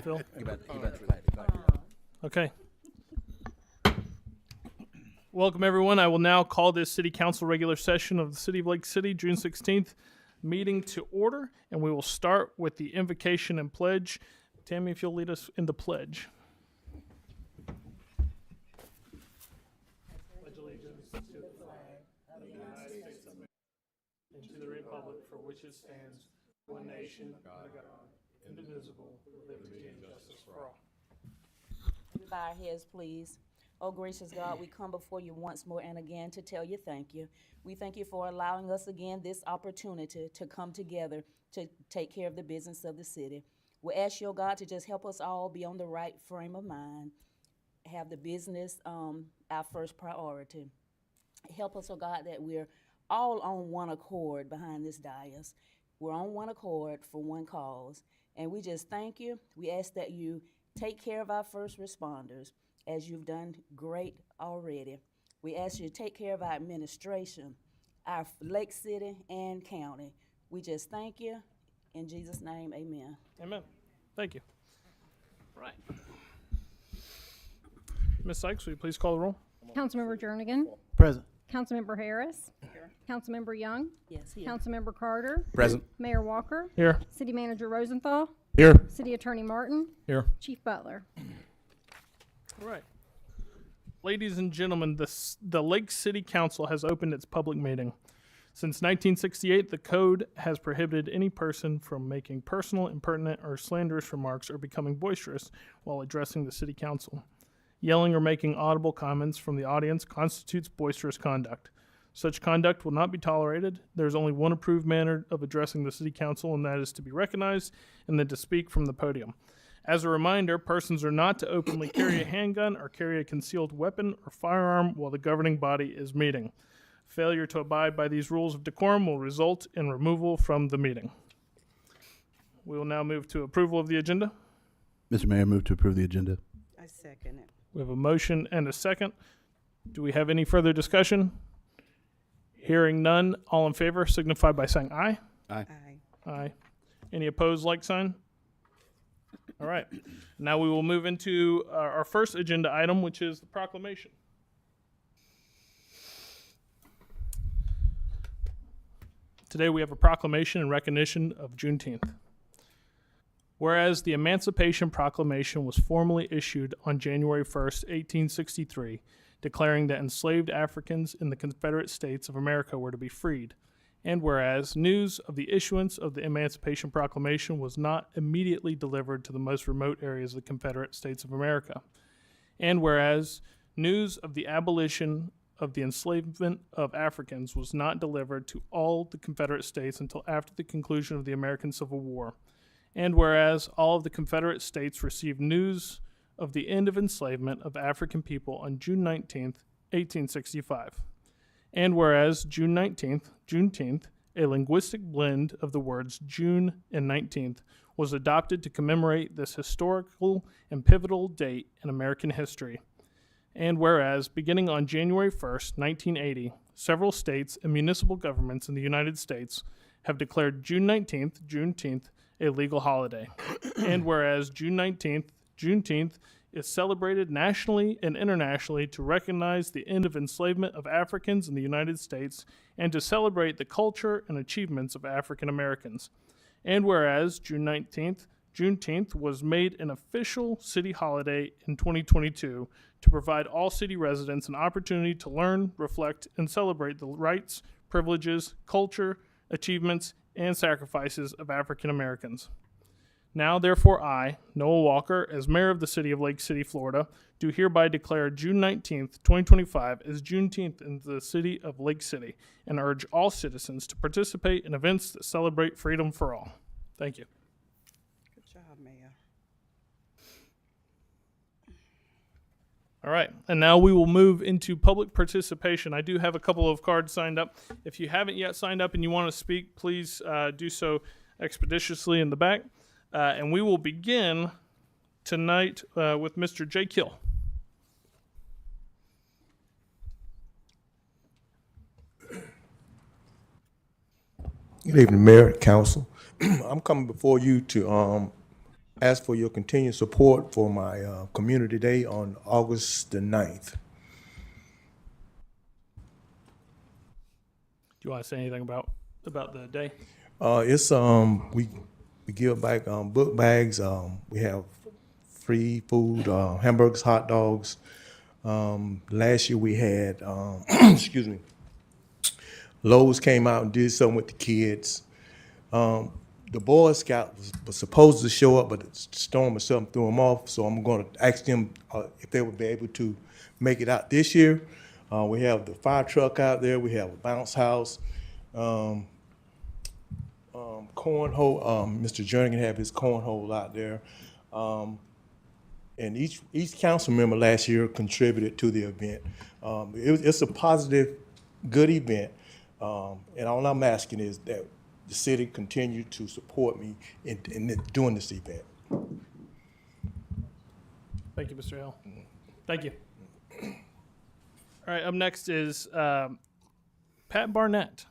Phil? Oh. Okay. Welcome, everyone. I will now call this City Council regular session of the City of Lake City, June 16th, meeting to order, and we will start with the invocation and pledge. Tammy, if you'll lead us in the pledge. Pledge allegiance to the flag of the United States of America and to the republic for which it stands, one nation, under God, indivisible, with liberty and justice for all. We bow our heads, please. Oh, gracious God, we come before you once more and again to tell you thank you. We thank you for allowing us again this opportunity to come together to take care of the business of the city. We ask you, oh God, to just help us all be on the right frame of mind, have the business our first priority. Help us, oh God, that we're all on one accord behind this dais. We're on one accord for one cause. And we just thank you. We ask that you take care of our first responders, as you've done great already. We ask you to take care of our administration, our Lake City and county. We just thank you. In Jesus' name, amen. Amen. Thank you. Right. Ms. Sykes, will you please call the roll? Councilmember Jernigan. Present. Councilmember Harris. Here. Councilmember Young. Yes, here. Councilmember Carter. Present. Mayor Walker. Here. City Manager Rosenthal. Here. City Attorney Martin. Here. Chief Butler. All right. Ladies and gentlemen, the Lake City Council has opened its public meeting. Since 1968, the code has prohibited any person from making personal, impertinent, or slanderous remarks or becoming boisterous while addressing the City Council. Yelling or making audible comments from the audience constitutes boisterous conduct. Such conduct will not be tolerated. There is only one approved manner of addressing the City Council, and that is to be recognized and then to speak from the podium. As a reminder, persons are not to openly carry a handgun or carry a concealed weapon or firearm while the governing body is meeting. Failure to abide by these rules of decorum will result in removal from the meeting. We will now move to approval of the agenda. Mr. Mayor, move to approve the agenda. I second it. We have a motion and a second. Do we have any further discussion? Hearing none, all in favor signify by saying aye. Aye. Aye. Aye. Any opposed, like sign? All right. Now we will move into our first agenda item, which is the proclamation. Today we have a proclamation in recognition of Juneteenth. Whereas the Emancipation Proclamation was formally issued on January 1st, 1863, declaring that enslaved Africans in the Confederate States of America were to be freed. And whereas news of the issuance of the Emancipation Proclamation was not immediately delivered to the most remote areas of the Confederate States of America. And whereas news of the abolition of the enslavement of Africans was not delivered to all the Confederate States until after the conclusion of the American Civil War. And whereas all of the Confederate States received news of the end of enslavement of African people on June 19th, 1865. And whereas Juneteenth, a linguistic blend of the words June and 19th, was adopted to commemorate this historical and pivotal date in American history. And whereas, beginning on January 1st, 1980, several states and municipal governments in the United States have declared Juneteenth, a legal holiday. And whereas Juneteenth is celebrated nationally and internationally to recognize the end of enslavement of Africans in the United States and to celebrate the culture and achievements of African Americans. And whereas Juneteenth was made an official city holiday in 2022 to provide all city residents an opportunity to learn, reflect, and celebrate the rights, privileges, culture, achievements, and sacrifices of African Americans. Now, therefore, I, Noah Walker, as mayor of the city of Lake City, Florida, do hereby declare June 19th, 2025 as Juneteenth in the city of Lake City and urge all citizens to participate in events that celebrate freedom for all. Thank you. Good job, Mayor. All right, and now we will move into public participation. I do have a couple of cards signed up. If you haven't yet signed up and you want to speak, please do so expeditiously in the back. And we will begin tonight with Mr. J. Kill. Good evening, Mayor, Council. I'm coming before you to ask for your continued support for my Community Day on August the 9th. Do you want to say anything about the day? It's we give back book bags. We have free food, hamburgers, hot dogs. Last year we had excuse me, Lowe's came out and did something with the kids. The Boy Scout was supposed to show up, but the storm or something threw them off. So I'm going to ask them if they would be able to make it out this year. We have the fire truck out there. We have a bounce house. Cornhole. Mr. Jernigan have his cornhole out there. And each council member last year contributed to the event. It's a positive, good event. And all I'm asking is that the city continue to support me in doing this event. Thank you, Mr. Hill. Thank you. All right, up next is Pat Barnett.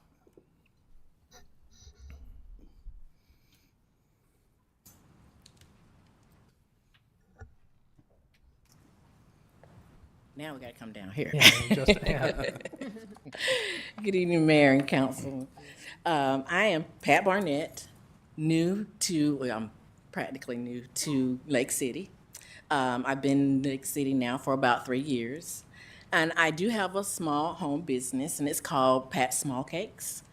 Now we gotta come down here. Just, Good evening, Mayor and Council. I am Pat Barnett, I'm practically new to Lake City. I've been in Lake City now for about 3 years. And I do have a small home business, and it's called Pat Small Cakes.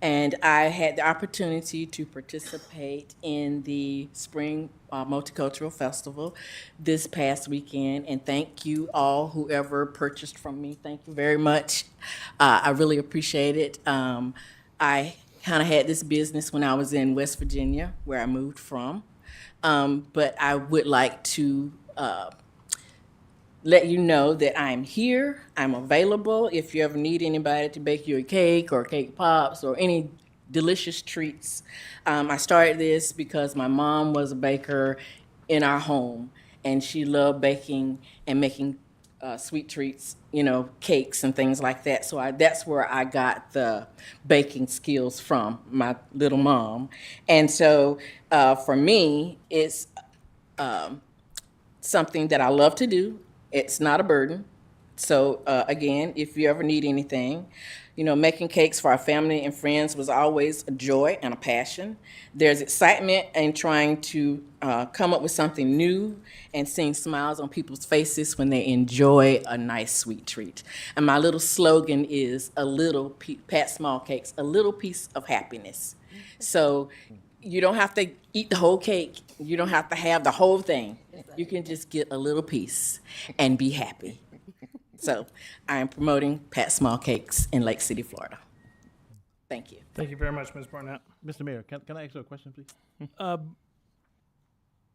And I had the opportunity to participate in the Spring Multicultural Festival this past weekend. And thank you all, whoever purchased from me. Thank you very much. I really appreciate it. I kind of had this business when I was in West Virginia, where I moved from. But I would like to let you know that I'm here, I'm available. If you ever need anybody to bake you a cake or cake pops or any delicious treats. I started this because my mom was a baker in our home, and she loved baking and making sweet treats, cakes and things like that. So that's where I got the baking skills from, my little mom. And so for me, it's something that I love to do. It's not a burden. So again, if you ever need anything, making cakes for our family and friends was always a joy and a passion. There's excitement in trying to come up with something new and seeing smiles on people's faces when they enjoy a nice sweet treat. And my little slogan is Pat Small Cakes, a little piece of happiness. So you don't have to eat the whole cake. You don't have to have the whole thing. You can just get a little piece and be happy. So I am promoting Pat Small Cakes in Lake City, Florida. Thank you. thank you very much, Ms. Barnett. Mr. Mayor, can I ask you a question, please?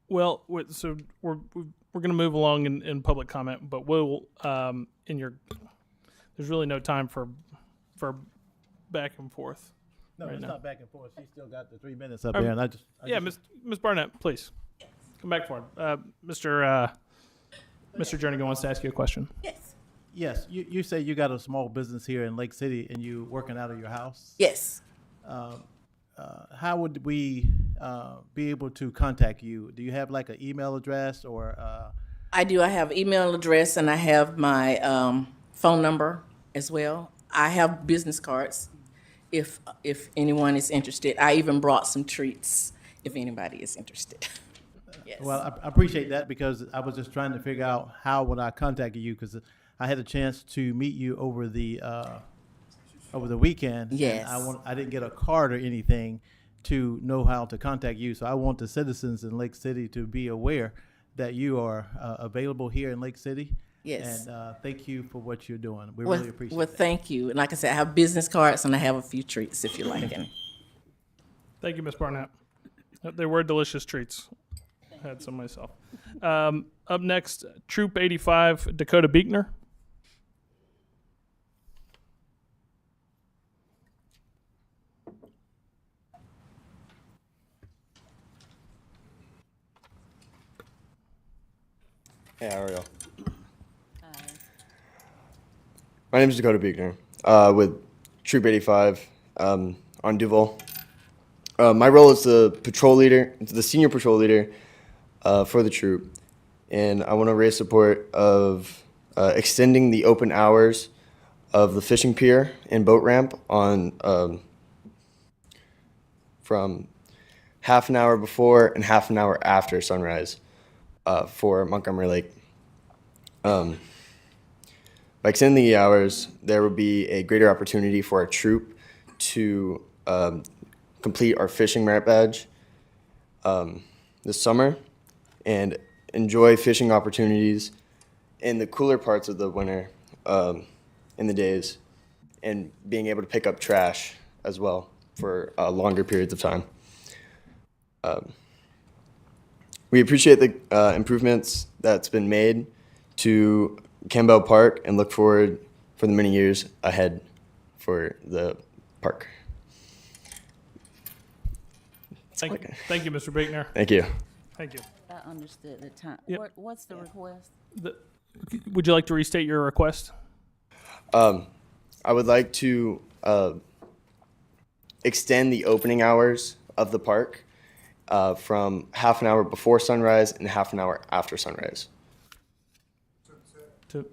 Well, so we're going to move along in public comment, but we'll there's really no time for back and forth. No, Right it's now. not back and forth. She still got the 3 minutes up there, and I just Ms. Barnett, please come back forward. Mr. Jernigan wants to ask you a question. Yes. Yes, you say you got a small business here in Lake City, and you working out of your house. Yes. How would we be able to contact you? Do you have like an email address or? I do. I have email address and I have my phone number as well. I have business cards if anyone is interested. I even brought some treats if anybody is interested. Yes. Well, I appreciate that because I was just trying to figure out how would I contact you because I had a chance to meet you over the weekend. Yes. And I didn't get a card or anything to know how to contact you. So I want the citizens in Lake City to be aware that you are available here in Lake City. Yes. And thank you for what you're doing. We really appreciate Well, it. thank you. And like I said, I have business cards and I have a few treats if you like any. Thank you, Ms. Barnett. They were delicious treats. I had some myself. Up next, Troop 85, Dakota Beekner. Hey, how are y'all? My name is Dakota Beekner with Troop 85 on Duval. my role is the patrol leader, the senior patrol leader for the troop, and I want to raise support of extending the open hours of the fishing pier and boat ramp on from half an hour before and half an hour after sunrise for Montgomery Lake. By extending the hours, there will be a greater opportunity for our troop to complete our fishing merit badge this summer and enjoy fishing opportunities in the cooler parts of the winter in the days, and being able to pick up trash as well for longer periods of time. We appreciate the improvements that's been made to Campbell Park and look forward for the many years ahead for the park. Thank you, Mr. Bickner. Thank you. Thank you. I understood the time. Yep. What's the request? Would you like to restate your request? I would like to extend the opening hours of the park from half an hour before sunrise and half an hour after sunrise. To,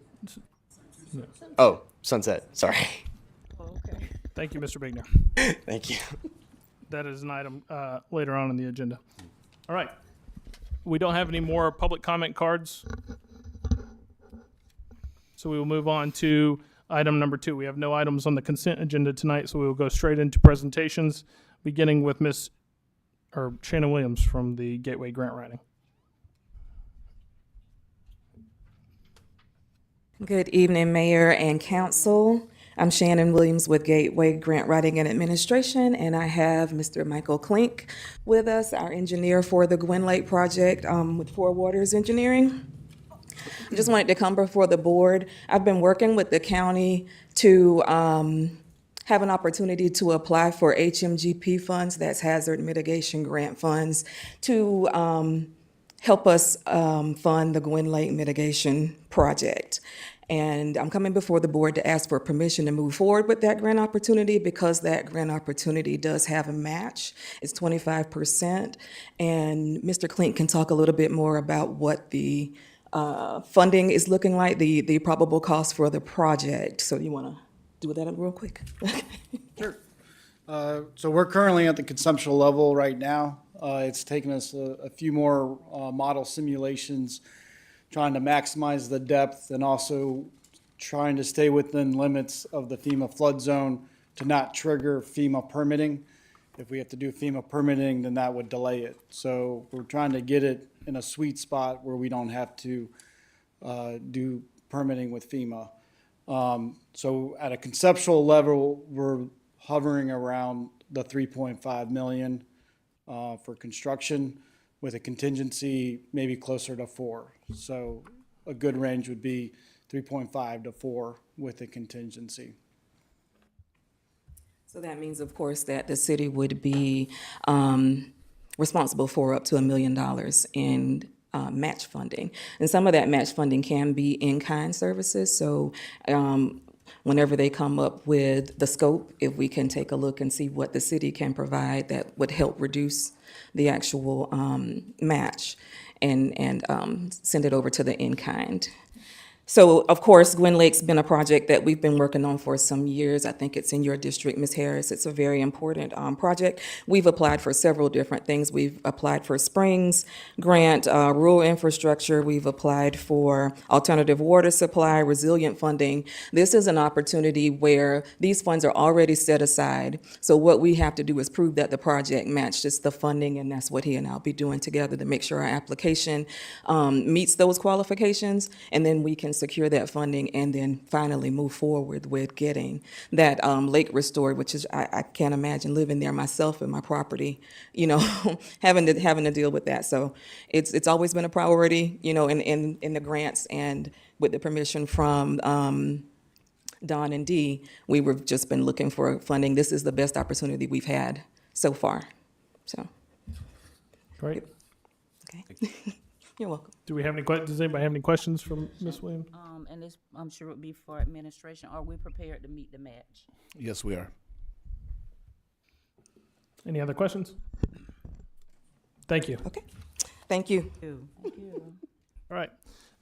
Oh, sunset. Sorry. Okay. thank you, Mr. Bickner. Thank you. That is an item later on in the agenda. All right. We don't have any more public comment cards. So we will move on to item number 2. We have no items on the consent agenda tonight, so we will go straight into presentations, beginning with Shannon Williams from the Gateway Grant Writing. Good evening, Mayor and Council. I'm Shannon Williams with Gateway Grant Writing and Administration, and I have Mr. Michael Klink with us, our engineer for the Gwin Lake project with Four Waters Engineering. I just wanted to come before the board. I've been working with the county to have an opportunity to apply for HMGP funds, that's hazard mitigation grant funds, to help us fund the Gwin Lake mitigation project. And I'm coming before the board to ask for permission to move forward with that grant opportunity because that grant opportunity does have a match. It's 25%. And Mr. Klink can talk a little bit more about what the funding is looking like, the probable cost for the project. So you want to do that real quick? Sure. So we're currently at the conceptual level right now. It's taken us a few more model simulations, trying to maximize the depth and also trying to stay within limits of the FEMA flood zone to not trigger FEMA permitting. If we have to do FEMA permitting, then that would delay it. So we're trying to get it in a sweet spot where we don't have to do permitting with FEMA. So at a conceptual level, we're hovering around the 3.5 million for construction, with a contingency maybe closer to 4. So a good range would be 3.5 to 4 with a contingency. So that means, of course, that the city would be responsible for up to $1 million in match funding. And some of that match funding can be in-kind services. So whenever they come up with the scope, if we can take a look and see what the city can provide that would help reduce the actual match and send it over to the in-kind. So, of course, Gwin Lake's been a project that we've been working on for some years. I think it's in your district, Ms. Harris. It's a very important project. We've applied for several different things. We've applied for Springs grant, rural infrastructure. We've applied for alternative water supply, resilient funding. This is an opportunity where these funds are already set aside. So what we have to do is prove that the project matches the funding, and that's what he and I'll be doing together to make sure our application meets those qualifications, and then we can secure that funding and then finally move forward with getting that lake restored, which is, I can't imagine living there myself and my property, you know, having to deal with that. So it's always been a priority, you know, in the grants, and with the permission from Don and Dee, we've just been looking for funding. This is the best opportunity we've had so far. So, Great. okay. You're welcome. Do we have any questions? Does anybody have any questions for Ms. Williams? And this, I'm sure, would be for administration. Are we prepared to meet the match? Yes, we are. Any other questions? Thank you. Okay, thank you. Thank you. All right.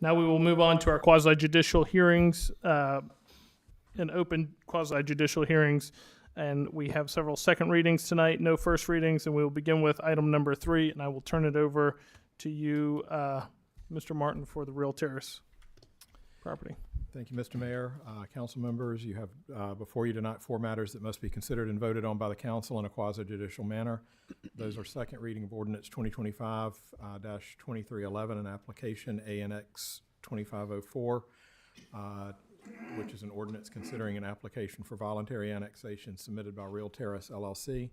Now we will move on to our quasi-judicial hearings, and open quasi-judicial hearings. And we have several second readings tonight, no first readings, and we will begin with item number 3, and I will turn it over to you, Mr. Martin, for the Real Terrace property. Thank you, Mr. Mayor. Council members, you have before you tonight 4 matters that must be considered and voted on by the council in a quasi-judicial manner. Those are second reading of Ordinance 2025-2311 and application ANX 2504, which is an ordinance considering an application for voluntary annexation submitted by Real Terrace LLC.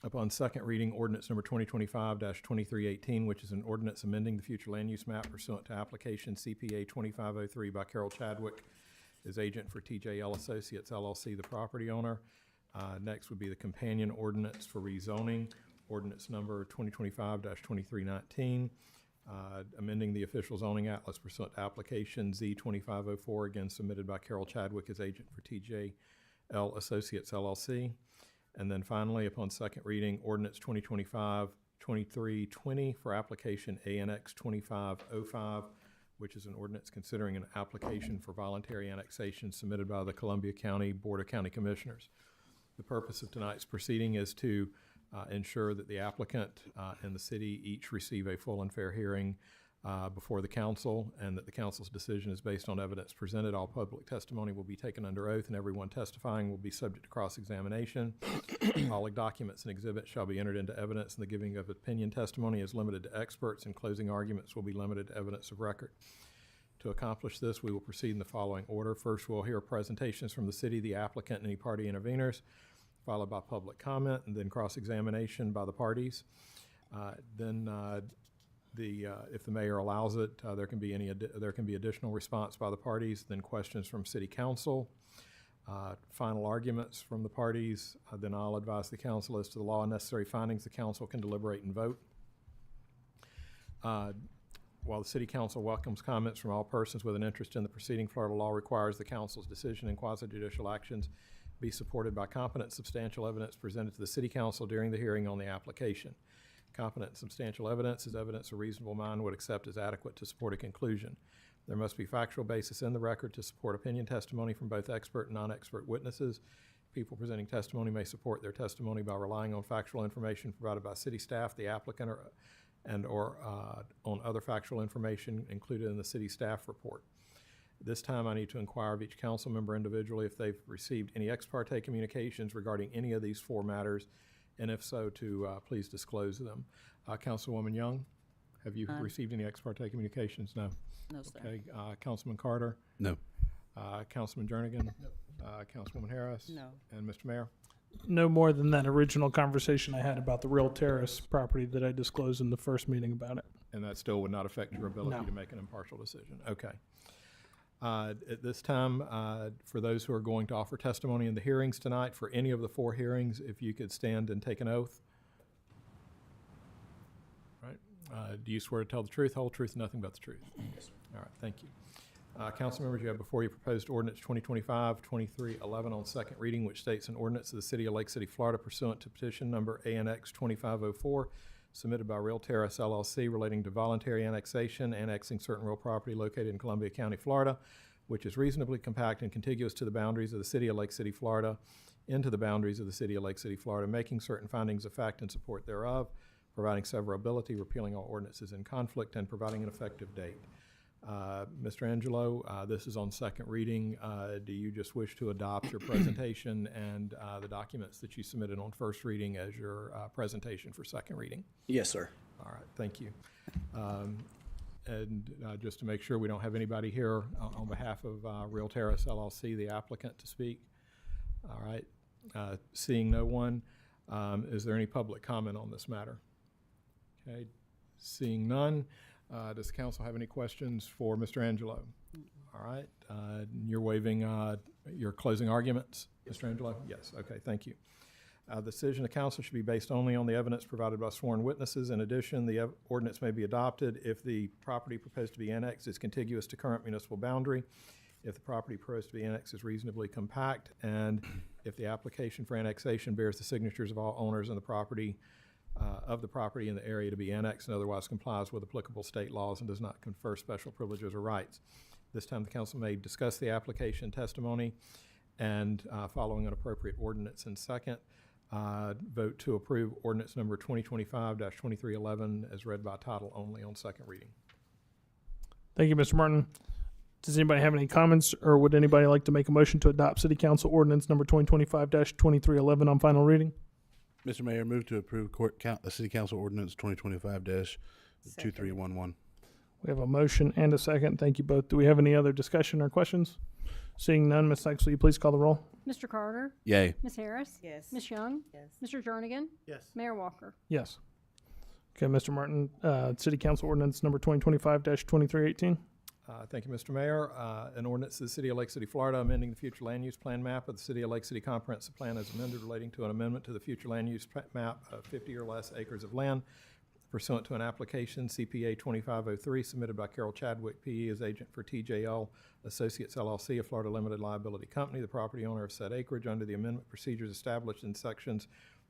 Upon second reading, ordinance number 2025-2318, which is an ordinance amending the future land use map pursuant to application CPA 2503 by Carol Chadwick as agent for TJL Associates LLC, the property owner. Next would be the companion ordinance for rezoning, ordinance number 2025-2319, amending the official zoning atlas pursuant to application Z2504, again submitted by Carol Chadwick as agent for TJL Associates LLC. And then finally, upon second reading, ordinance 2025-2320 for application ANX 2505, which is an ordinance considering an application for voluntary annexation submitted by the Columbia County Board of County Commissioners. The purpose of tonight's proceeding is to ensure that the applicant and the city each receive a full and fair hearing before the council, and that the council's decision is based on evidence presented. All public testimony will be taken under oath, and everyone testifying will be subject to cross-examination. All documents and exhibits shall be entered into evidence, and the giving of opinion testimony is limited to experts, and closing arguments will be limited to evidence of record. To accomplish this, we will proceed in the following order. First, we'll hear presentations from the city, the applicant, and any party interveners, followed by public comment, and then cross-examination by the parties. If the mayor allows it, there can be additional response by the parties, then questions from city council, final arguments from the parties, then I'll advise the council as to the law and necessary findings. The council can deliberate and vote. While the city council welcomes comments from all persons with an interest in the proceeding, Florida law requires the council's decision and quasi-judicial actions be supported by competent, substantial evidence presented to the city council during the hearing on the application. Competent and substantial evidence is evidence a reasonable mind would accept as adequate to support a conclusion. There must be factual basis in the record to support opinion testimony from both expert and non-expert witnesses. People presenting testimony may support their testimony by relying on factual information provided by city staff, the applicant, or on other factual information included in the city staff report. This time, I need to inquire of each council member individually if they've received any ex parte communications regarding any of these 4 matters, and if so, to please disclose them. Councilwoman Young, have you received any ex parte communications? No. No, sir. Okay. Councilman Carter? No. Councilman Jernigan? Councilwoman Harris? No. And Mr. Mayor? No more than that original conversation I had about the Real Terrace property that I disclosed in the first meeting about it. And that still would not affect your ability No. to make an impartial decision? Okay. At this time, for those who are going to offer testimony in the hearings tonight, for any of the 4 hearings, if you could stand and take an oath. Right. Do you swear to tell the truth, whole truth, and nothing but the truth? Yes, sir. All right, thank you. Council members, you have before you proposed ordinance 2025-2311 on second reading, which states an ordinance of the city of Lake City, Florida, pursuant to petition number ANX 2504, submitted by Real Terrace LLC, relating to voluntary annexation, annexing certain real property located in Columbia County, Florida, which is reasonably compact and contiguous to the boundaries of the city of Lake City, Florida, into the boundaries of the city of Lake City, Florida, making certain findings of fact in support thereof, providing severability, repealing all ordinances in conflict, and providing an effective date. Mr. Angelo, this is on second reading. Do you just wish to adopt your presentation and the documents that you submitted on first reading as your presentation for second reading? Yes, sir. All right, thank you. And just to make sure we don't have anybody here on behalf of Real Terrace LLC, the applicant, to speak. All right, seeing no one, is there any public comment on this matter? Okay, seeing none. Does the council have any questions for Mr. Angelo? All right, you're waiving your closing arguments, Mr. Angelo? Yes, okay, thank you. The decision of council should be based only on the evidence provided by sworn witnesses. In addition, the ordinance may be adopted if the property proposed to be annexed is contiguous to current municipal boundary, if the property proposed to be annexed is reasonably compact, and if the application for annexation bears the signatures of all owners in the property, in the area to be annexed and otherwise complies with applicable state laws and does not confer special privileges or rights. This time, the council may discuss the application testimony and, following an appropriate ordinance in second, vote to approve ordinance number 2025-2311 as read by title only on second reading. Thank you, Mr. Martin. Does anybody have any comments, or would anybody like to make a motion to adopt City Council Ordinance number 2025-2311 on final reading? Mr. Mayor, move to approve City Council Ordinance 2025-2311. We have a motion and a second. Thank you both. Do we have any other discussion or questions? Seeing none, Ms. Sykes, will you please call the roll? Mr. Carter? Yay. Ms. Harris? Yes. Ms. Young? Yes. Mr. Jernigan? Yes. Mayor Walker? Yes. Okay, Mr. Martin, City Council Ordinance number 2025-2318. Thank you, Mr. Mayor. An ordinance to the City of Lake City, Florida, amending the future land use plan map of the City of Lake City Comprehensive Plan as amended relating to an amendment to the future land use map of 50 or less acres of land pursuant to an application CPA 2503 submitted by Carol Chadwick, P.E. as agent for TJL Associates LLC, a Florida limited liability company, the property owner of said acreage under the amendment procedures established in sections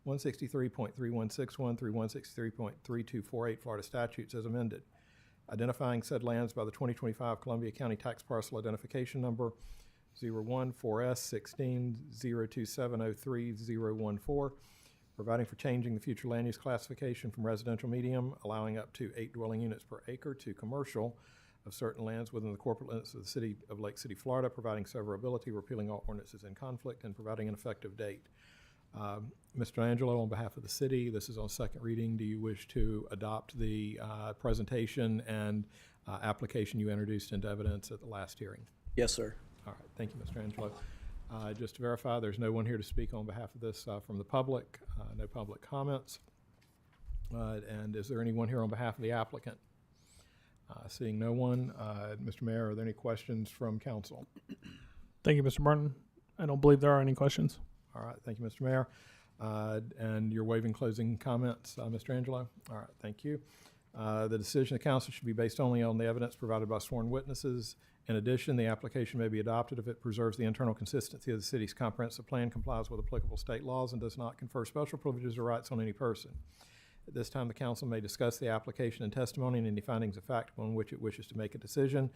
163.3161 through 163.3248 Florida statutes as amended. Identifying said lands by the 2025 Columbia County Tax Parcel Identification Number 014S1602703014, providing for changing the future land use classification from residential medium, allowing up to 8 dwelling units per acre, to commercial of certain lands within the corporate limits of the City of Lake City, Florida, providing severability, repealing all ordinances in conflict, and providing an effective date. Mr. Angelo, on behalf of the city, this is on second reading. Do you wish to adopt the presentation and application you introduced into evidence at the last hearing? Yes, sir. All right, thank you, Mr. Angelo. Just to verify, there's no one here to speak on behalf of this from the public, no public comments. And is there anyone here on behalf of the applicant? Seeing no one, Mr. Mayor, are there any questions from council? Thank you, Mr. Martin. I don't believe there are any questions. All right, thank you, Mr. Mayor. And you're waiving closing comments, Mr. Angelo? All right, thank you. The decision of council should be based only on the evidence provided by sworn witnesses. In addition, the application may be adopted if it preserves the internal consistency of the city's comprehensive plan, complies with applicable state laws, and does not confer special privileges or rights on any person. At this time, the council may discuss the application and testimony and any findings of fact upon which it wishes to make a decision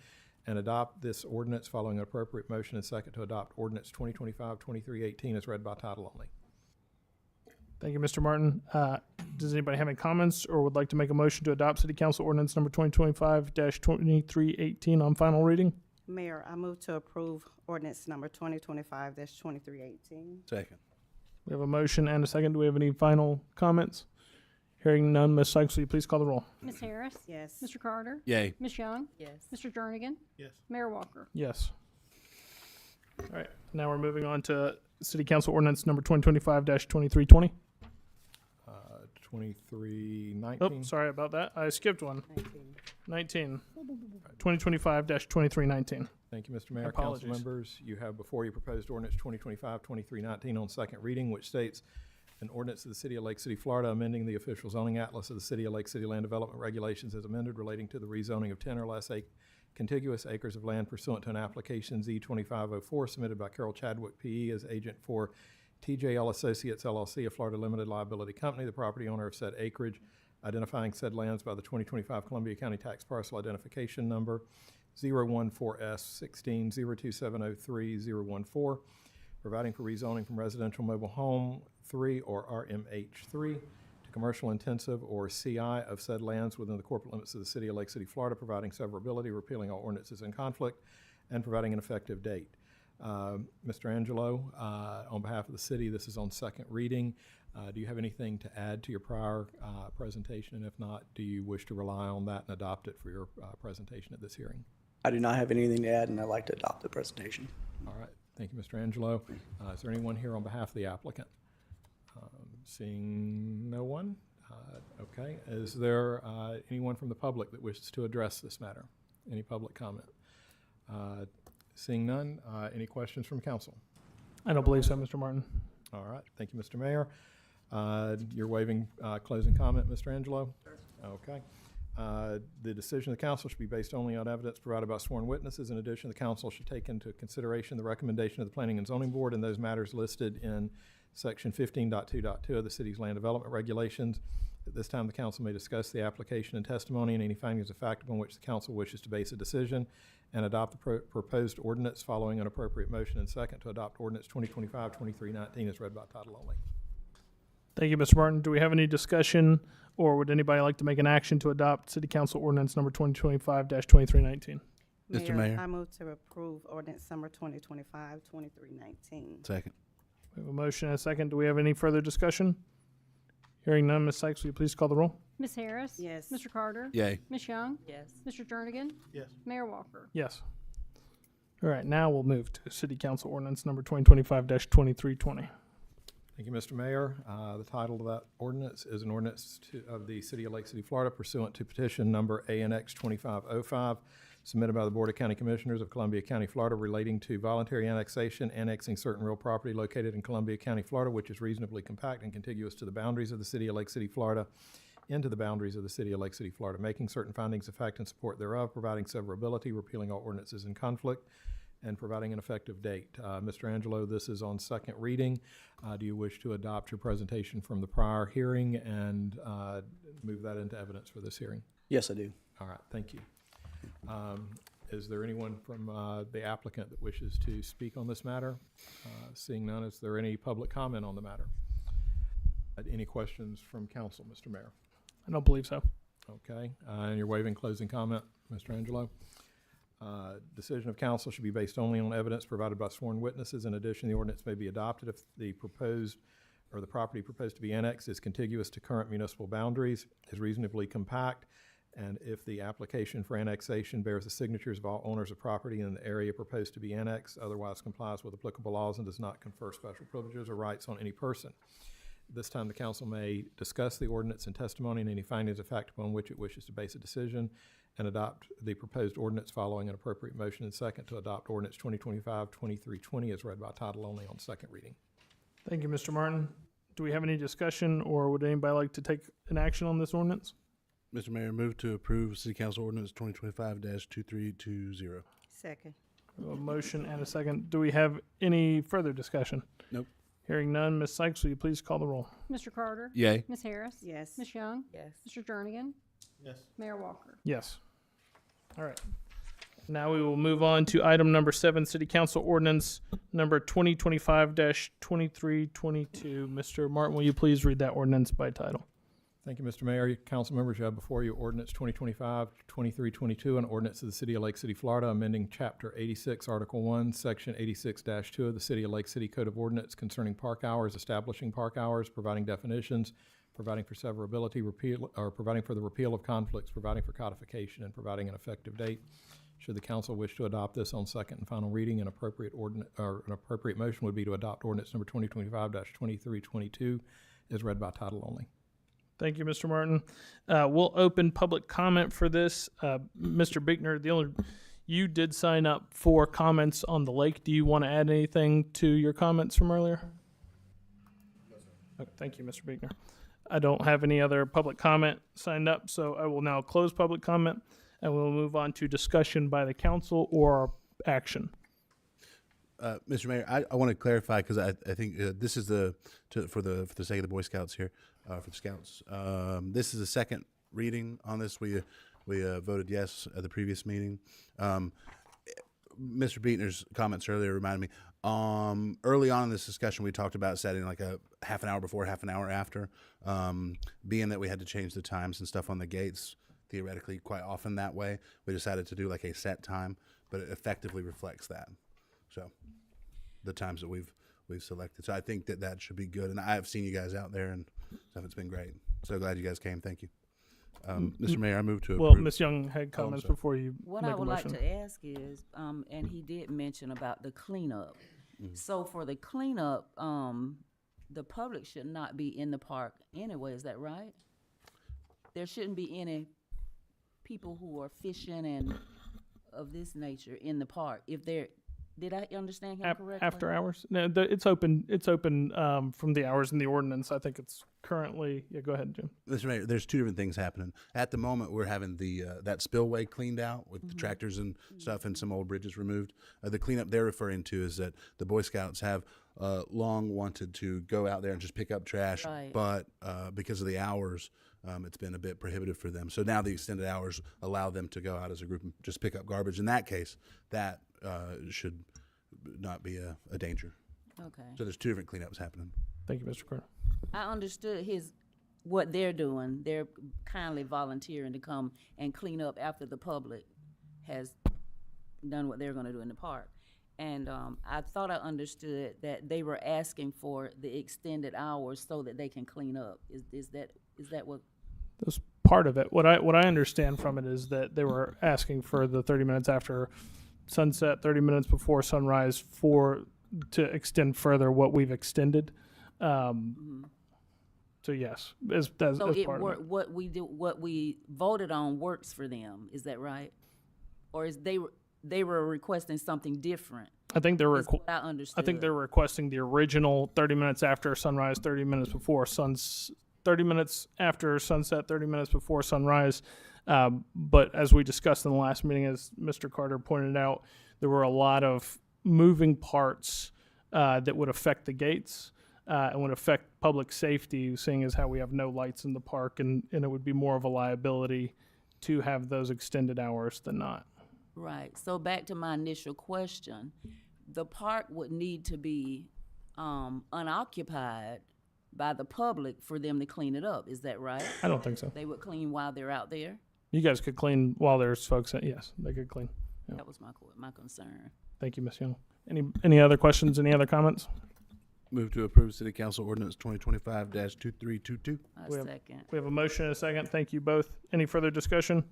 and adopt this ordinance following an appropriate motion and second to adopt ordinance 2025-2318 as read by title only. Thank you, Mr. Martin. Does anybody have any comments or would like to make a motion to adopt City Council Ordinance number 2025-2318 on final reading? Mayor, I move to approve ordinance number 2025-2318. Second. We have a motion and a second. Do we have any final comments? Hearing none, Ms. Sykes, will you please call the roll? Ms. Harris? Yes. Mr. Carter? Yay. Ms. Young? Yes. Mr. Jernigan? Yes. Mayor Walker? Yes. All right, now we're moving on to City Council Ordinance number 2025-2320. 2319. Oh, sorry about that. I skipped one. 19. 2025-2319. Thank you, Mr. Mayor. Council Apologies. members, you have before you proposed ordinance 2025-2319 on second reading, which states an ordinance of the City of Lake City, Florida, amending the official zoning atlas of the City of Lake City Land Development Regulations as amended relating to the rezoning of 10 or less contiguous acres of land pursuant to an application Z2504 submitted by Carol Chadwick, P.E. as agent for TJL Associates LLC, a Florida limited liability company, the property owner of said acreage, identifying said lands by the 2025 Columbia County Tax Parcel Identification Number 014S1602703014, providing for rezoning from residential mobile home 3 or RMH3 to commercial intensive or CI of said lands within the corporate limits of the City of Lake City, Florida, providing severability, repealing all ordinances in conflict, and providing an effective date. Mr. Angelo, on behalf of the city, this is on second reading. Do you have anything to add to your prior presentation? And if not, do you wish to rely on that and adopt it for your presentation at this hearing? I do not have anything to add, and I'd like to adopt the presentation. All right. Thank you, Mr. Angelo. Is there anyone here on behalf of the applicant? Seeing no one. Okay. Is there anyone from the public that wishes to address this matter? Any public comment? Seeing none, any questions from council? I don't believe so, Mr. Martin. All right, thank you, Mr. Mayor. You're waiving closing comment, Mr. Angelo? Okay. The decision of the council should be based only on evidence provided by sworn witnesses. In addition, the council should take into consideration the recommendation of the Planning and Zoning Board and those matters listed in Section 15.2.2 of the city's land development regulations. At this time, the council may discuss the application and testimony and any findings of fact upon which the council wishes to base a decision and adopt the proposed ordinance following an appropriate motion and second to adopt ordinance 2025-2319 as read by title only. Thank you, Mr. Martin. Do we have any discussion, or would anybody like to make an action to adopt City Council Ordinance number 2025-2319? Mr. Mayor. I move to approve ordinance number 2025-2319. Second. We have a motion and a second. Do we have any further discussion? Hearing none, Ms. Sykes, will you please call the roll? Ms. Harris. Yes. Mr. Carter. Yay. Ms. Young. Yes. Mr. Jernigan. Yes. Mayor Walker. Yes. All right, now we'll move to City Council Ordinance number 2025-2320. Thank you, Mr. Mayor. The title of that ordinance is an ordinance of the City of Lake City, Florida pursuant to petition number ANX 2505 submitted by the Board of County Commissioners of Columbia County, Florida relating to voluntary annexation, annexing certain real property located in Columbia County, Florida, which is reasonably compact and contiguous to the boundaries of the City of Lake City, Florida, into the boundaries of the City of Lake City, Florida, making certain findings of fact in support thereof, providing severability, repealing all ordinances in conflict, and providing an effective date. Mr. Angelo, this is on second reading. Do you wish to adopt your presentation from the prior hearing and move that into evidence for this hearing? Yes, I do. All right, thank you. Is there anyone from the applicant that wishes to speak on this matter? Seeing none, is there any public comment on the matter? Any questions from council, Mr. Mayor? I don't believe so. Okay, and you're waiving closing comment, Mr. Angelo? Decision of council should be based only on evidence provided by sworn witnesses. In addition, the ordinance may be adopted if the proposed or the property proposed to be annexed is contiguous to current municipal boundaries, is reasonably compact, and if the application for annexation bears the signatures of all owners of property in the area proposed to be annexed, otherwise complies with applicable laws and does not confer special privileges or rights on any person. This time, the council may discuss the ordinance and testimony and any findings of fact upon which it wishes to base a decision and adopt the proposed ordinance following an appropriate motion and second to adopt ordinance 2025-2320 as read by title only on second reading. Thank you, Mr. Martin. Do we have any discussion, or would anybody like to take an action on this ordinance? Mr. Mayor, move to approve City Council Ordinance 2025-2320. Second. We have a motion and a second. Do we have any further discussion? Nope. Hearing none, Ms. Sykes, will you please call the roll? Mr. Carter. Yay. Ms. Harris. Yes. Ms. Young. Yes. Mr. Jernigan. Yes. Mayor Walker. Yes. All right. Now we will move on to item number 7, City Council Ordinance number 2025-2322. Mr. Martin, will you please read that ordinance by title? Thank you, Mr. Mayor. Council members, you have before you ordinance 2025-2322, an ordinance of the City of Lake City, Florida, amending Chapter 86, Article 1, Section 86-2 of the City of Lake City Code of Ordinance concerning park hours, establishing park hours, providing definitions, providing for severability, providing for the repeal of conflicts, providing for codification, and providing an effective date. Should the council wish to adopt this on second and final reading, an appropriate motion would be to adopt ordinance number 2025-2322 as read by title only. Thank you, Mr. Martin. We'll open public comment for this. Mr. Bickner, you did sign up for comments on the lake. Do you want to add anything to your comments from earlier? Okay, thank you, Mr. Bickner. I don't have any other public comment signed up, so I will now close public comment, and we'll move on to discussion by the council or action. Mr. Mayor, I want to clarify because I think this is for the sake of the Boy Scouts here, for the Scouts. This is the second reading on this. We voted yes at the previous meeting. Mr. Beatner's comments earlier reminded me. Early on in this discussion, we talked about setting like a half an hour before, half an hour after. Being that we had to change the times and stuff on the gates, theoretically, quite often that way, we decided to do like a set time, but it effectively reflects that. So the times that we've selected. So I think that should be good. And I have seen you guys out there and stuff. It's been great. So glad you guys came. Thank you. Mr. Mayor, I move to approve. Well, Ms. Young had comments sorry. before you What make I a would like motion. to ask is, and he did mention about the cleanup. So for the cleanup, the public should not be in the park anyway, is that right? There shouldn't be any people who are fishing and of this nature in the park. If they're Did I understand him correctly? After hours? No, it's open. It's open from the hours in the ordinance. I think it's currently. Yeah, go ahead, Jim. Mr. Mayor, there's two different things happening. At the moment, we're having the that spillway cleaned out with the tractors and stuff and some old bridges removed. The cleanup they're referring to is that the Boy Scouts have long wanted to go out there and just pick up trash, Right. but because of the hours, it's been a bit prohibitive for them. So now the extended hours allow them to go out as a group and just pick up garbage. In that case, that should not be a danger. Okay. So there's two different cleanups happening. Thank you, Mr. Carter. I understood what they're doing. They're kindly volunteering to come and clean up after the public has done what they're going to do in the park. And I thought I understood that they were asking for the extended hours so that they can clean up. Is that what? That's part of it. What I understand from it is that they were asking for the 30 minutes after sunset, 30 minutes before sunrise to extend further what we've extended. So yes, as part of it. What we voted on works for them. Is that right? Or is they were requesting something different? I think they're Is what I understood. I think they're requesting the original 30 minutes after sunrise, 30 minutes before 30 minutes after sunset, 30 minutes before sunrise. But as we discussed in the last meeting, as Mr. Carter pointed out, there were a lot of moving parts that would affect the gates and would affect public safety, seeing as how we have no lights in the park, and it would be more of a liability to have those extended hours than not. Right. So back to my initial question, the park would need to be unoccupied by the public for them to clean it up. Is that right? I don't think so. They would clean while they're out there? You guys could clean while there's folks. Yes, they could clean. Yeah. That was my concern. Thank you, Ms. Young. Any other questions? Any other comments? Move to approve City Council Ordinance 2025-2322. Second. We have a motion and a second. Thank you both. Any further discussion?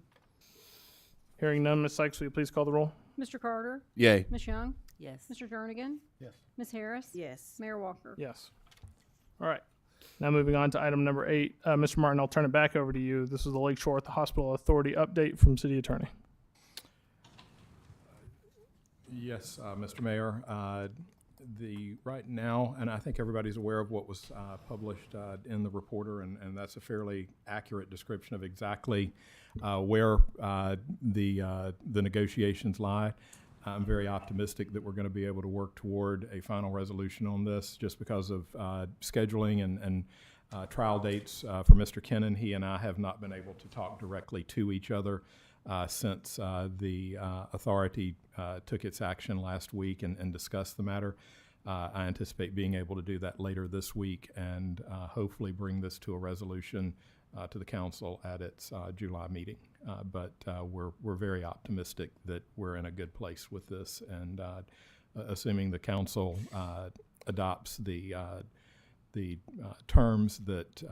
Hearing none, Ms. Sykes, will you please call the roll? Mr. Carter? Yay. Ms. Young? Yes. Mr. Jernigan? Yes. Ms. Harris? Yes. Mayor Walker? Yes. All right. Now moving on to item number 8. Mr. Martin, I'll turn it back over to you. This is the Lakeshore Hospital Authority update from City Attorney. Yes, Mr. Mayor. Right now, and I think everybody's aware of what was published in the reporter, and that's a fairly accurate description of exactly where the negotiations lie. I'm very optimistic that we're going to be able to work toward a final resolution on this, just because of scheduling and trial dates for Mr. Kennan. He and I have not been able to talk directly to each other since the authority took its action last week and discussed the matter. I anticipate being able to do that later this week and hopefully bring this to a resolution to the council at its July meeting. But we're very optimistic that we're in a good place with this, and assuming the council adopts the terms that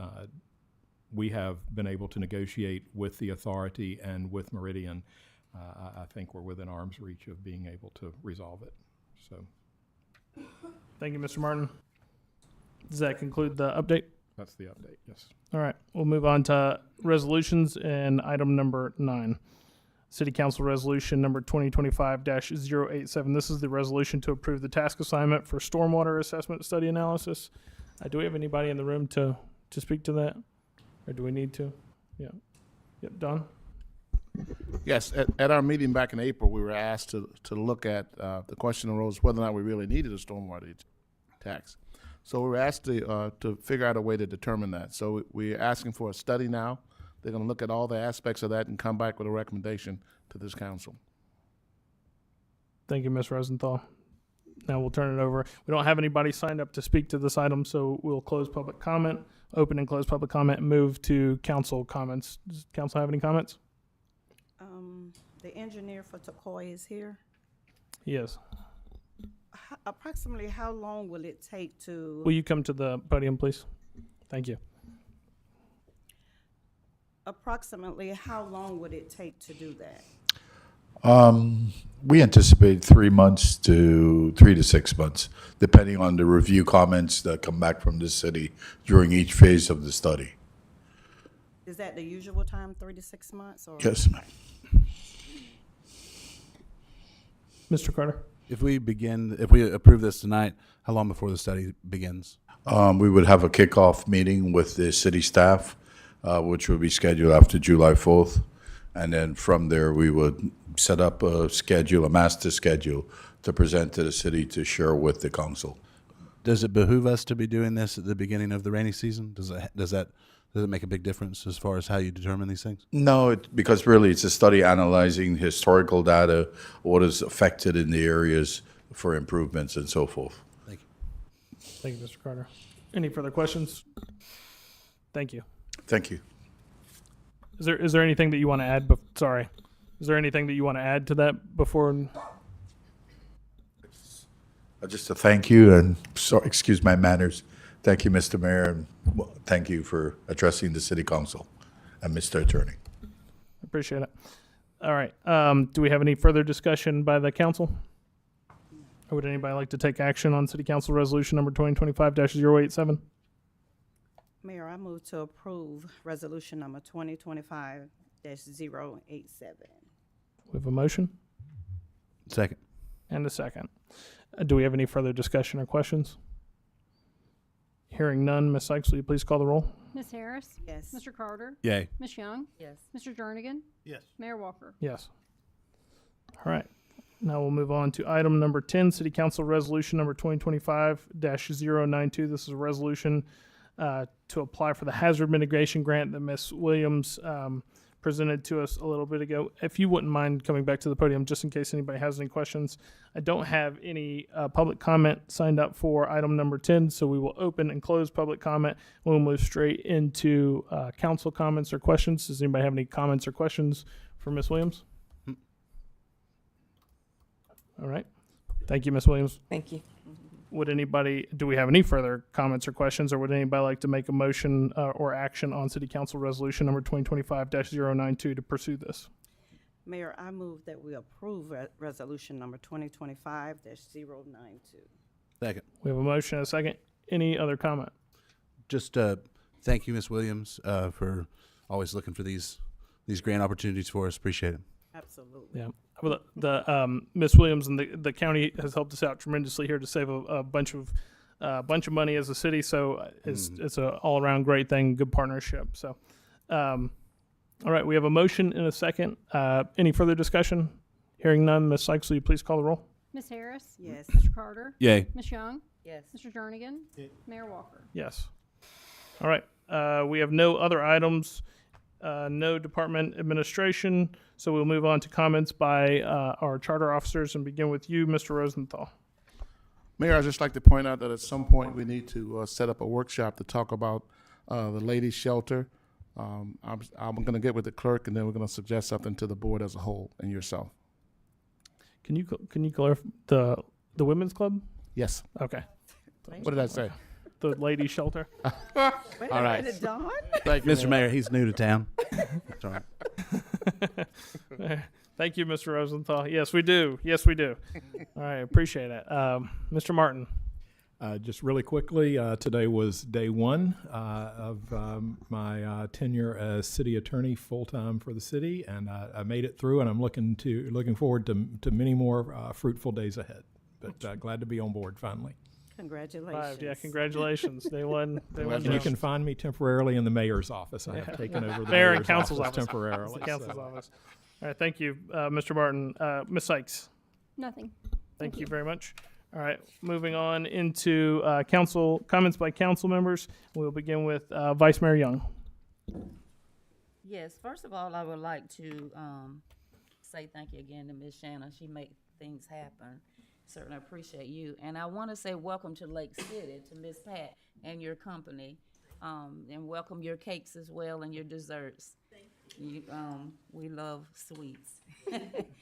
we have been able to negotiate with the authority and with Meridian, I think we're within arm's reach of being able to resolve it. So, Thank you, Mr. Martin. Does that conclude the update? that's the update, yes. All right. We'll move on to resolutions and item number 9. City Council Resolution number 2025-087. This is the resolution to approve the task assignment for stormwater assessment study analysis. Do we have anybody in the room to speak to that? Or do we need to? Yeah. Yep, Don? Yes, at our meeting back in April, we were asked to look at, the question arose whether or not we really needed a stormwater tax. So we were asked to figure out a way to determine that. So we're asking for a study now. They're going to look at all the aspects of that and come back with a recommendation to this council. Thank you, Ms. Rosenthal. Now we'll turn it over. We don't have anybody signed up to speak to this item, so we'll close public comment, open and close public comment, and move to council comments. Does council have any comments? The engineer for Tocoi is here. Yes. Approximately how long will it take to? Will you come to the podium, please? Thank you. Approximately how long would it take to do that? We anticipate 3 months to 3 to 6 months, depending on the review comments that come back from the city during each phase of the study. Is that the usual time, 3 to 6 months? Or? Yes, ma'am. Mr. Carter? If we approve this tonight, how long before the study begins? We would have a kickoff meeting with the city staff, which will be scheduled after July 4th. And then from there, we would set up a schedule, a master schedule, to present to the city to share with the council. Does it behoove us to be doing this at the beginning of the rainy season? Does it make a big difference as far as how you determine these things? No, because really it's a study analyzing historical data, what is affected in the areas for improvements and so forth. Thank you. Thank you, Mr. Carter. Any further questions? Thank you. Thank you. Is there anything that you want to add? Sorry. Is there anything that you want to add to that before? Just to thank you, and excuse my manners. Thank you, Mr. Mayor, and thank you for addressing the city council and Mr. Attorney. Appreciate it. All right. Do we have any further discussion by the council? Or would anybody like to take action on City Council Resolution number 2025-087? Mayor, I move to approve resolution number 2025-087. We have a motion Second. and a second. Do we have any further discussion or questions? Hearing none, Ms. Sykes, will you please call the roll? Ms. Harris? Yes. Mr. Carter? Yay. Ms. Young? Yes. Mr. Jernigan? Yes. Mayor Walker? Yes. All right. Now we'll move on to item number 10, City Council Resolution number 2025-092. This is a resolution to apply for the hazard mitigation grant that Ms. Williams presented to us a little bit ago. If you wouldn't mind coming back to the podium, just in case anybody has any questions. I don't have any public comment signed up for item number 10, so we will open and close public comment. We'll move straight into council comments or questions. Does anybody have any comments or questions for Ms. Williams? All right. Thank you, Ms. Williams. Thank you. Do we have any further comments or questions, or would anybody like to make a motion or action on City Council Resolution number 2025-092 to pursue this? Mayor, I move that we approve resolution number 2025-092. Second. We have a motion and a second. Any other comment? Just thank you, Ms. Williams, for always looking for these grant opportunities for us. Appreciate it. Absolutely. Yeah. Well, the Ms. Williams and the county has helped us out tremendously here to save a bunch of money as a city. So it's a all around great thing, good partnership. So, all right, we have a motion and a second. Any further discussion? Hearing none, Ms. Sykes, will you please call the roll? Ms. Harris? Yes. Mr. Carter? Yay. Ms. Young? Yes. Mr. Jernigan? Mayor Walker? Yes. All right. We have no other items. No department administration, so we'll move on to comments by our charter officers and begin with you, Mr. Rosenthal. Mayor, I'd just like to point out that at some point we need to set up a workshop to talk about the ladies' shelter. I'm going to get with the clerk, and then we're going to suggest something to the board as a whole and yourself. Can you clarify the women's club? Yes. Okay. What did I say? The ladies' shelter. All right. Don? Thank you, Mr. Mayor, he's new to town. That's all right. Thank you, Mr. Rosenthal. Yes, we do. Yes, we do. All right, appreciate it. Mr. Martin. Just really quickly, today was day one of my tenure as city attorney full-time for the city, and I made it through, and I'm looking forward to many more fruitful days ahead. But glad to be on board finally. Congratulations. Yeah, congratulations. They won. And you can find me temporarily in the mayor's office. I have taken over the Mayor and mayor's council's office office. temporarily. The council's so. office. All right, thank you, Mr. Martin. Ms. Sykes. Nothing. Thank you very much. All right, moving on into council comments by council members. We'll begin with Vice Mayor Young. Yes, first of all, I would like to say thank you again to Ms. Shannon. She made things happen. Certainly appreciate you. And I want to say welcome to Lake City, to Miss Pat and your company, and welcome your cakes as well and your desserts. You, we love sweets.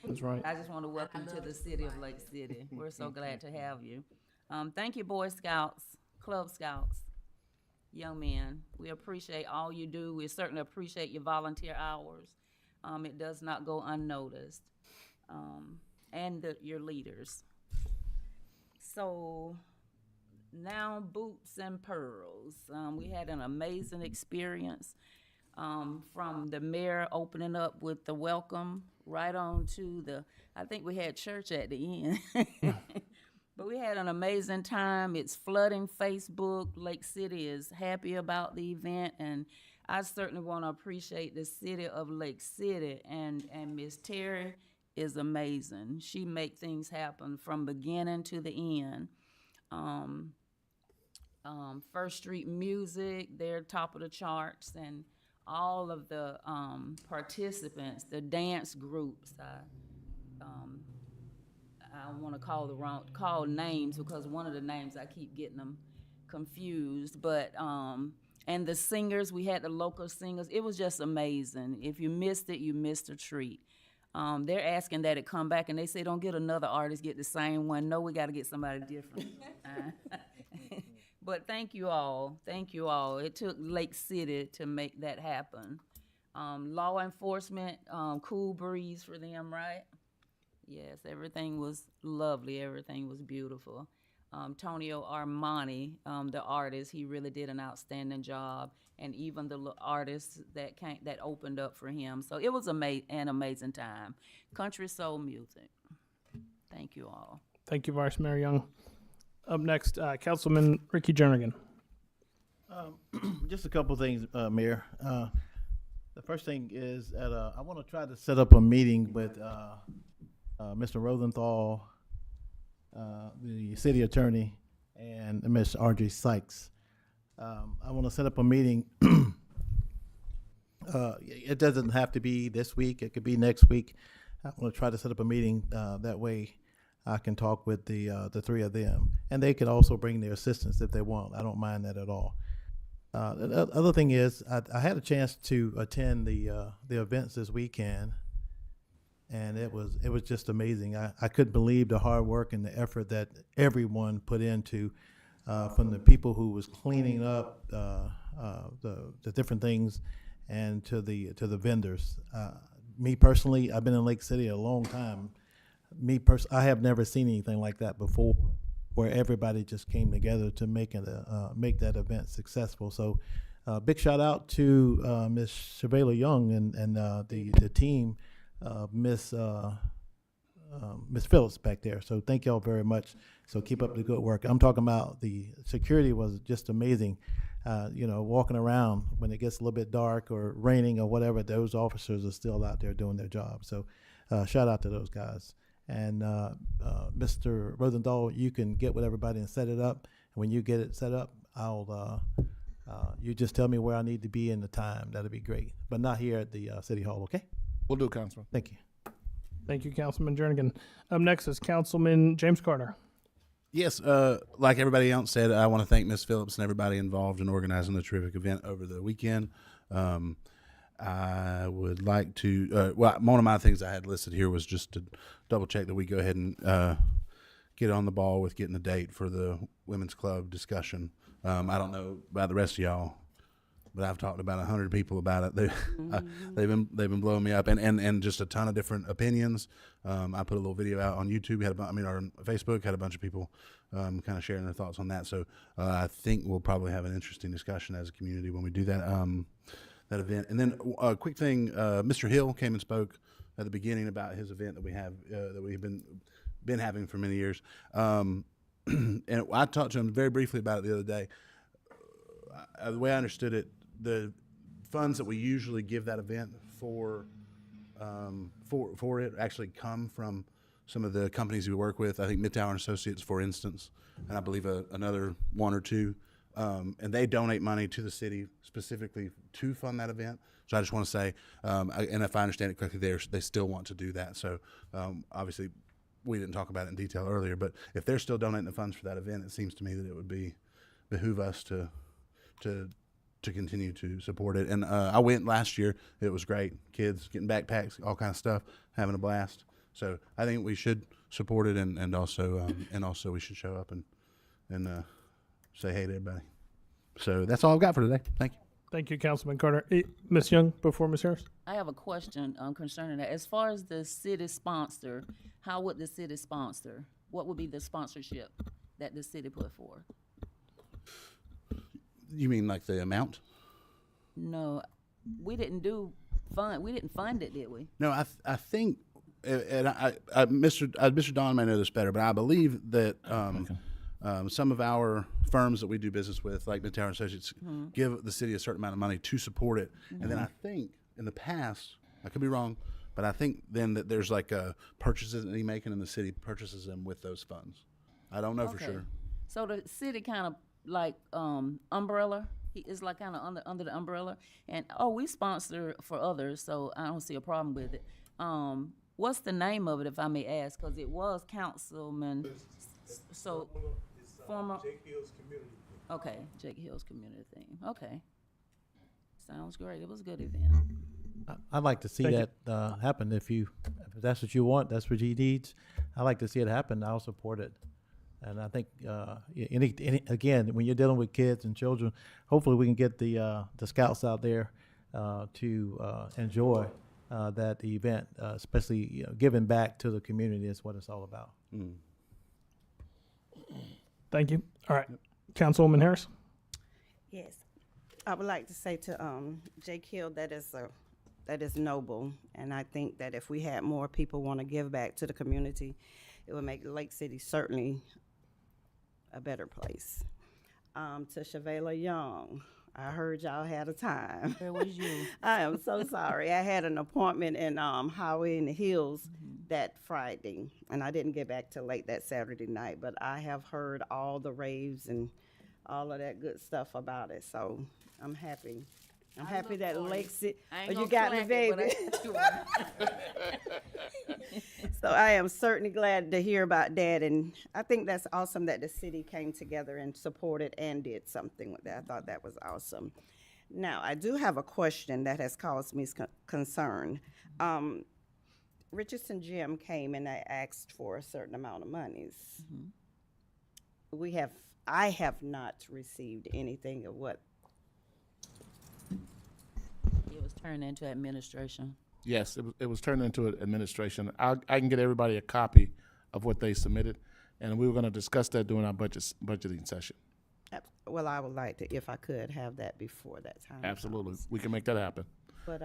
That's right. I just want to welcome you to the city of Lake City. We're so glad to have you. Thank you, Boy Scouts, Club Scouts, young men. We appreciate all you do. We certainly appreciate your volunteer hours. It does not go unnoticed. And your leaders. So now boots and pearls. We had an amazing experience from the mayor opening up with the welcome right on to I think we had church at the end. But we had an amazing time. It's flooding Facebook. Lake City is happy about the event, and I certainly want to appreciate the city of Lake City, and Miss Terry is amazing. She make things happen from beginning to the end. First Street Music, they're top of the charts, and all of the participants, the dance groups. I want to call names because one of the names I keep getting them confused. But and the singers, we had the local singers. It was just amazing. If you missed it, you missed a treat. They're asking that it come back, and they say don't get another artist, get the same one. No, we got to get somebody different. But thank you all. Thank you all. It took Lake City to make that happen. Law enforcement, cool breeze for them, right? Yes, everything was lovely. Everything was beautiful. Tonio Armani, the artist, he really did an outstanding job, and even the artists that opened up for him. So it was an amazing time. Country soul music. Thank you all. Thank you, Vice Mayor Young. Up next, Councilman Ricky Jernigan. Just a couple things, Mayor. The first thing is that I want to try to set up a meeting with Mr. Rosenthal, the city attorney, and Ms. Audrey Sykes. I want to set up a meeting. It doesn't have to be this week. It could be next week. I want to try to set up a meeting that way I can talk with the three of them, and they could also bring their assistants if they want. I don't mind that at all. The other thing is, I had a chance to attend the events this weekend, and it was just amazing. I couldn't believe the hard work and the effort that everyone put into, from the people who was cleaning up the different things, and to the vendors. Me personally, I've been in Lake City a long time. I have never seen anything like that before, where everybody just came together to make that event successful. So, big shout out to Ms. Shavela Young and the team, Miss Phillips back there. So thank y'all very much. So keep up the good work. I'm talking about the security was just amazing. Walking around when it gets a little bit dark or raining or whatever, those officers are still out there doing their job. So shout out to those guys. And Mr. Rosenthal, you can get with everybody and set it up. And when you get it set up, you just tell me where I need to be and the time. That'll be great. But not here at the City Hall, okay? We'll do, Councilman. Thank you. Thank you, Councilman Jernigan. Up next is Councilman James Carter. Yes, like everybody else said, I want to thank Ms. Phillips and everybody involved in organizing the terrific event over the weekend. I would like to, one of my things I had listed here was just to double check that we go ahead and get on the ball with getting a date for the Women's Club discussion. I don't know about the rest of y'all, but I've talked to about 100 people about it. They've been blowing me up, and just a ton of different opinions. I put a little video out on YouTube, or Facebook, had a bunch of people kind of sharing their thoughts on that. So I think we'll probably have an interesting discussion as a community when we do that event. And then a quick thing, Mr. Hill came and spoke at the beginning about his event that we have that we've been having for many years. And I talked to him very briefly about it the other day. The way I understood it, the funds that we usually give that event for it actually come from some of the companies we work with. I think Midtown Associates, for instance, and I believe another one or two. And they donate money to the city specifically to fund that event. So I just want to say, and if I understand it correctly, they still want to do that. So obviously, we didn't talk about it in detail earlier, but if they're still donating the funds for that event, it seems to me that it would behoove us to continue to support it. And I went last year; it was great. Kids getting backpacks, all kinds of stuff, having a blast. So I think we should support it, and also we should show up and say hey to everybody. So that's all I've got for today. Thank you. Thank you, Councilman Carter. Ms. Young, before Ms. Harris. I have a question concerning that. As far as the city sponsor, how would the city sponsor? What would be the sponsorship that the city put forth? You mean like the amount? No, we didn't do fund it, did we? No, I think, and Mr. Don may know this better, but I believe that some of our firms that we do business with, like Midtown Associates, give the city a certain amount of money to support it. And then I think in the past, I could be wrong, but I think then that there's like purchases that he making, and the city purchases them with those funds. I don't know for sure. So the city kind of like umbrella. It's like kind of under the umbrella, and we sponsor for others, so I don't see a problem with it. What's the name of it, if I may ask? Because it was Councilman. So former. Jake Hill's community thing. Okay, Jake Hill's community thing. Okay, sounds great. It was a good event. I'd like to see that happen. If that's what you want, that's what he needs. I'd like to see it happen. I'll support it. And I think, again, when you're dealing with kids and children, hopefully we can get the scouts out there to enjoy that event, especially giving back to the community is what it's all about. Thank you. All right, Councilwoman Harris. Yes, I would like to say to Jake Hill that is noble, and I think that if we had more people want to give back to the community, it would make Lake City certainly a better place. To Shavela Young, I heard y'all had a time. Where was you? I am so sorry. I had an appointment in Highway in the Hills that Friday, and I didn't get back till late that Saturday night, but I have heard all the raves and all of that good stuff about it, so I'm happy. I'm happy that Lake City, you got me, baby. So I am certainly glad to hear about that, and I think that's awesome that the city came together and supported and did something with that. I thought that was awesome. Now, I do have a question that has caused me concern. Richardson Gym came and I asked for a certain amount of monies. I have not received anything of what. It was turned into administration. Yes, it was turned into administration. I can get everybody a copy of what they submitted, and we were going to discuss that during our budgeting session. Well, I would like to, if I could, have that before that time. Absolutely, we can make that happen. But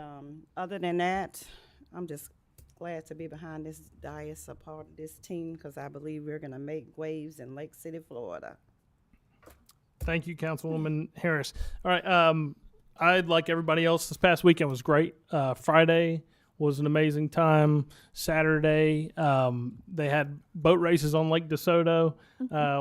other than that, I'm just glad to be behind this dais, a part of this team, because I believe we're going to make waves in Lake City, Florida. Thank you, Councilwoman Harris. All right, I'd like everybody else, this past weekend was great. Friday was an amazing time. Saturday, they had boat races on Lake DeSoto.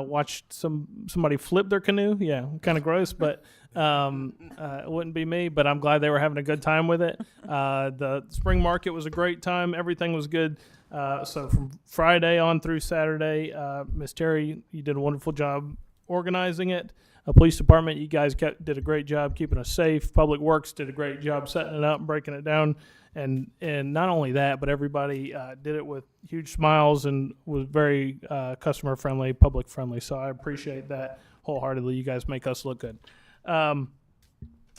Watched somebody flip their canoe. Yeah, kind of gross, but it wouldn't be me. But I'm glad they were having a good time with it. The spring market was a great time. Everything was good. So from Friday on through Saturday, Miss Terry, you did a wonderful job organizing it. Police department, you guys did a great job keeping us safe. Public Works did a great job setting it up and breaking it down. And not only that, but everybody did it with huge smiles and was very customer friendly, public friendly. So I appreciate that wholeheartedly. You guys make us look good. Other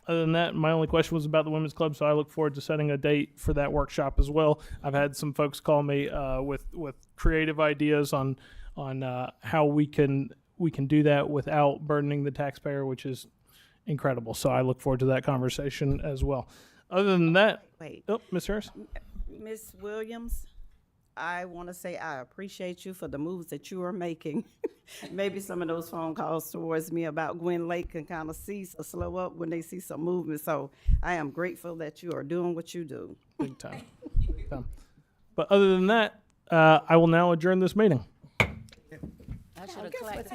than that, my only question was about the Women's Club, so I look forward to setting a date for that workshop as well. I've had some folks call me with creative ideas on how we can do that without burdening the taxpayer, which is incredible. So I look forward to that conversation as well. Other than that, Ms. Harris? Ms. Williams, I want to say I appreciate you for the moves that you are making. Maybe some of those phone calls towards me about Gwin Lake can kind of cease or slow up when they see some movement. So I am grateful that you are doing what you do. Big time. But other than that, I will now adjourn this meeting. I should have clapped.